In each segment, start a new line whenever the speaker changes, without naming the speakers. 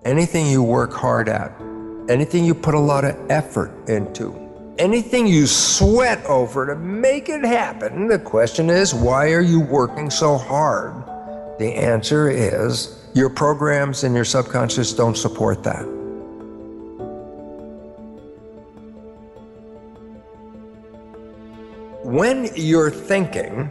anything you work hard at, anything you put a lot of effort into, anything you sweat over to make it happen, the question is, why are you working so hard? The answer is, your programs and your subconscious don't support that. When you're thinking,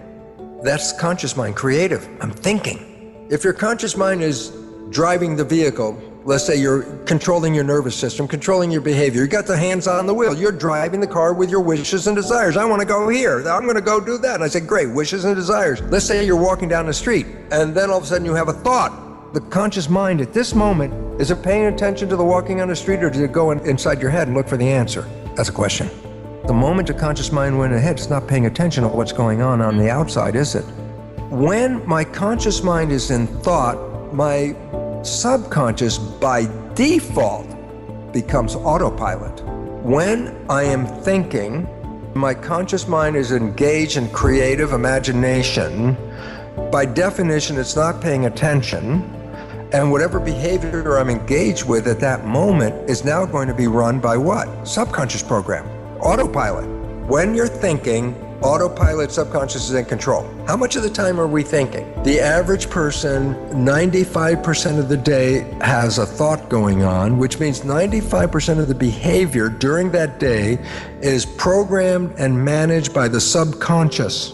that's conscious mind, creative. I'm thinking. If your conscious mind is driving the vehicle, let's say you're controlling your nervous system, controlling your behavior, you got the hands on the wheel, you're driving the car with your wishes and desires. I want to go here, I'm going to go do that. And I say, great, wishes and desires. Let's say you're walking down the street, and then all of a sudden you have a thought. The conscious mind at this moment, is it paying attention to the walking on the street, or does it go inside your head and look for the answer? That's a question. The moment the conscious mind went ahead, it's not paying attention to what's going on the outside, is it? When my conscious mind is in thought, my subconscious by default becomes autopilot. When I am thinking, my conscious mind is engaged in creative imagination. By definition, it's not paying attention, and whatever behavior I'm engaged with at that moment is now going to be run by what? Subconscious program. Autopilot. When you're thinking, autopilot, subconscious is in control. How much of the time are we thinking? The average person, 95% of the day has a thought going on, which means 95% of the behavior during that day is programmed and managed by the subconscious.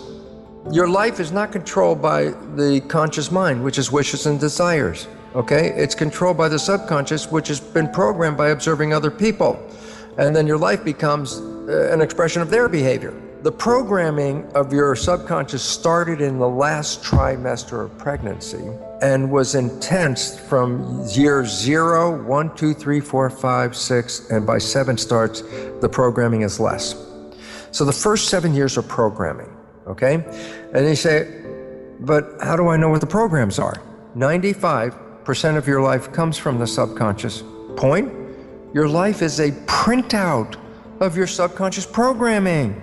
Your life is not controlled by the conscious mind, which is wishes and desires, okay? It's controlled by the subconscious, which has been programmed by observing other people. And then your life becomes an expression of their behavior. The programming of your subconscious started in the last trimester of pregnancy and was intense from year 0, 1, 2, 3, 4, 5, 6, and by 7 starts, the programming is less. So the first 7 years are programming, okay? And you say, but how do I know what the programs are? 95% of your life comes from the subconscious. Point? Your life is a printout of your subconscious programming.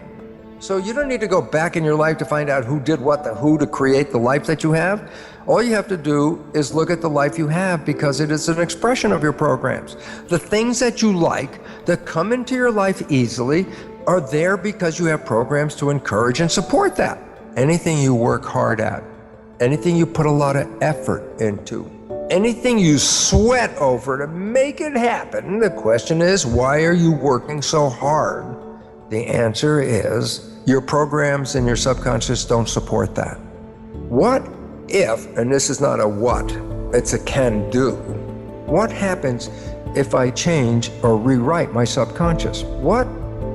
So you don't need to go back in your life to find out who did what to create the life that you have. All you have to do is look at the life you have, because it is an expression of your programs. The things that you like, that come into your life easily, are there because you have programs to encourage and support that. Anything you work hard at, anything you put a lot of effort into, anything you sweat over to make it happen, the question is, why are you working so hard? The answer is, your programs and your subconscious don't support that. What if, and this is not a what, it's a can do, what happens if I change or rewrite my subconscious? What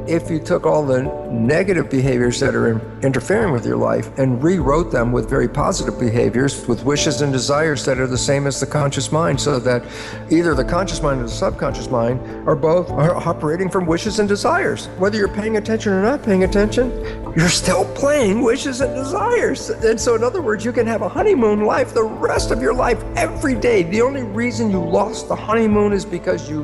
if you took all the negative behaviors that are interfering with your life and rewrote them with very positive behaviors, with wishes and desires that are the same as the conscious mind, so that either the conscious mind or the subconscious mind are both operating from wishes and desires? Whether you're paying attention or not paying attention, you're still playing wishes and desires. And so in other words, you can have a honeymoon life the rest of your life every day. The only reason you lost the honeymoon is because you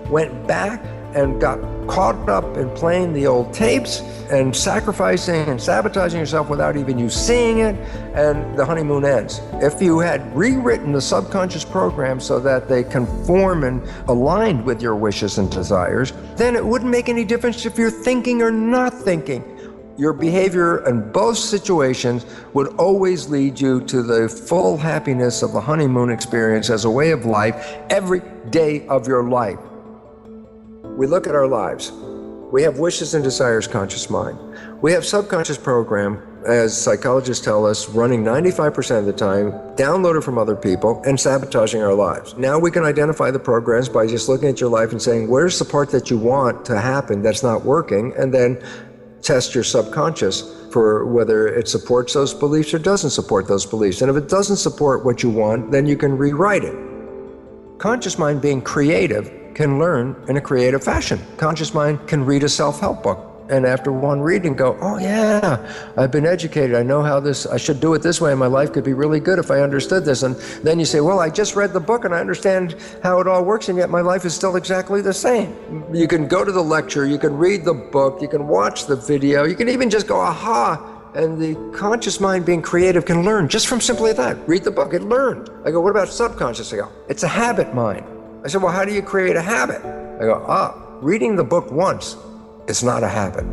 went back and got caught up in playing the old tapes and sacrificing and sabotaging yourself without even you seeing it, and the honeymoon ends. If you had rewritten the subconscious program so that they conform and aligned with your wishes and desires, then it wouldn't make any difference if you're thinking or not thinking. Your behavior in both situations would always lead you to the full happiness of the honeymoon experience as a way of life every day of your life. We look at our lives. We have wishes and desires, conscious mind. We have subconscious program, as psychologists tell us, running 95% of the time, downloaded from other people, and sabotaging our lives. Now we can identify the programs by just looking at your life and saying, where's the part that you want to happen that's not working? And then test your subconscious for whether it supports those beliefs or doesn't support those beliefs. And if it doesn't support what you want, then you can rewrite it. Conscious mind, being creative, can learn in a creative fashion. Conscious mind can read a self-help book, and after one reading go, oh yeah, I've been educated, I know how I should do it this way, and my life could be really good if I understood this. And then you say, well, I just read the book and I understand how it all works, and yet my life is still exactly the same. You can go to the lecture, you can read the book, you can watch the video, you can even just go, aha, and the conscious mind, being creative, can learn just from simply that. Read the book, it learned. I go, what about subconscious? I go, it's a habit mind. I said, well, how do you create a habit? I go, reading the book once is not a habit.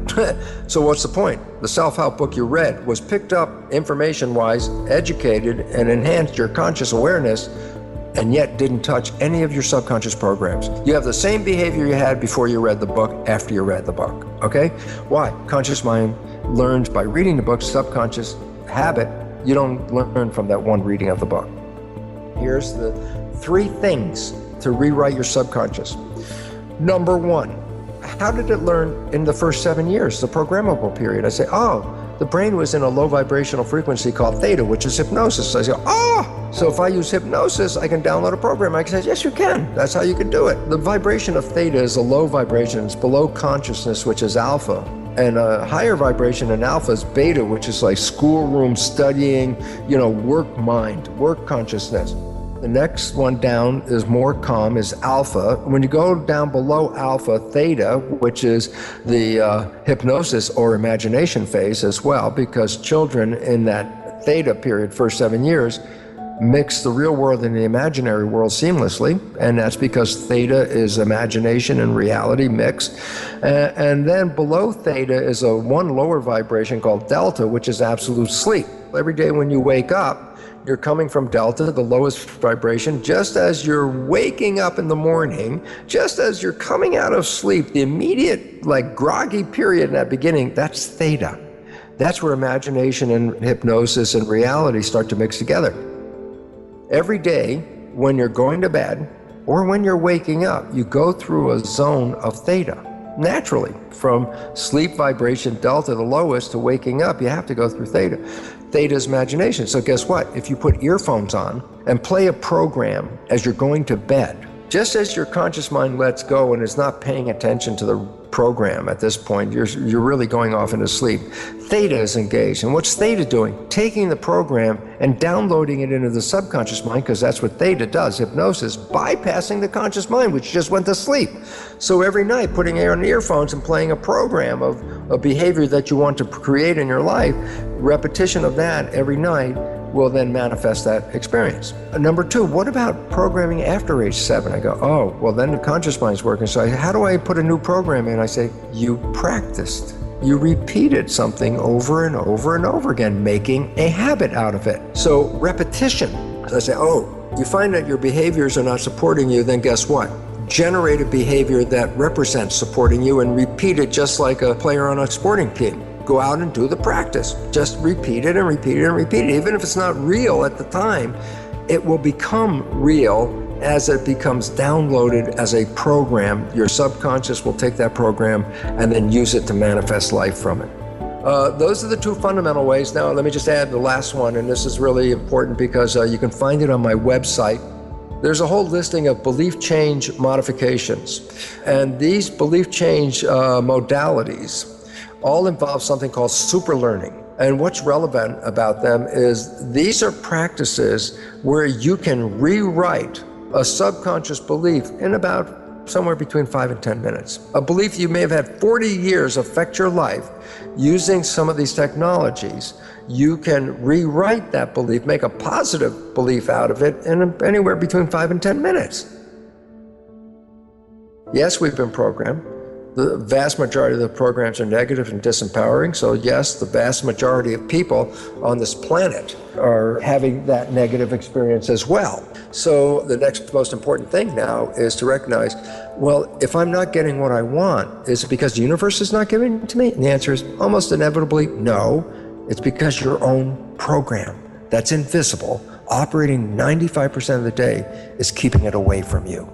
So what's the point? The self-help book you read was picked up information-wise, educated, and enhanced your conscious awareness, and yet didn't touch any of your subconscious programs. You have the same behavior you had before you read the book, after you read the book, okay? Why? Conscious mind learns by reading the book. Subconscious habit, you don't learn from that one reading of the book. Here's the 3 things to rewrite your subconscious. Number 1, how did it learn in the first 7 years, the programmable period? I say, the brain was in a low vibrational frequency called theta, which is hypnosis. I say, so if I use hypnosis, I can download a program. I can say, yes, you can. That's how you can do it. The vibration of theta is a low vibration. It's below consciousness, which is alpha. And a higher vibration in alpha is beta, which is like schoolroom studying, work mind, work consciousness. The next one down is more calm, is alpha. When you go down below alpha, theta, which is the hypnosis or imagination phase as well, because children in that theta period, first 7 years, mix the real world and the imaginary world seamlessly, and that's because theta is imagination and reality mixed. And then below theta is a one lower vibration called delta, which is absolute sleep. Every day when you wake up, you're coming from delta, the lowest vibration. Just as you're waking up in the morning, just as you're coming out of sleep, the immediate groggy period in that beginning, that's theta. That's where imagination and hypnosis and reality start to mix together. Every day when you're going to bed or when you're waking up, you go through a zone of theta. Naturally, from sleep vibration delta, the lowest, to waking up, you have to go through theta. Theta is imagination. So guess what? If you put earphones on and play a program as you're going to bed, just as your conscious mind lets go and is not paying attention to the program at this point, you're really going off into sleep. Theta is engaged. And what's theta doing? Taking the program and downloading it into the subconscious mind, because that's what theta does, hypnosis, bypassing the conscious mind, which just went to sleep. So every night, putting on earphones and playing a program of a behavior that you want to create in your life, repetition of that every night will then manifest that experience. Number 2, what about programming after age 7? I go, well, then the conscious mind's working. So how do I put a new program in? I say, you practiced. You repeated something over and over and over again, making a habit out of it. So repetition. So I say, you find that your behaviors are not supporting you, then guess what? Generate a behavior that represents supporting you and repeat it just like a player on a sporting team. Go out and do the practice. Just repeat it and repeat it and repeat it. Even if it's not real at the time, it will become real as it becomes downloaded as a program. Your subconscious will take that program and then use it to manifest life from it. Those are the 2 fundamental ways. Now, let me just add the last one, and this is really important because you can find it on my website. There's a whole listing of belief change modifications. And these belief change modalities all involve something called super learning. And what's relevant about them is these are practices where you can rewrite a subconscious belief in about somewhere between 5 and 10 minutes. A belief you may have had 40 years affect your life. Using some of these technologies, you can rewrite that belief, make a positive belief out of it in anywhere between 5 and 10 minutes. Yes, we've been programmed. The vast majority of the programs are negative and disempowering. So yes, the vast majority of people on this planet are having that negative experience as well. So the next most important thing now is to recognize, well, if I'm not getting what I want, is it because the universe is not giving it to me? And the answer is almost inevitably no. It's because your own program that's invisible, operating 95% of the day, is keeping it away from you.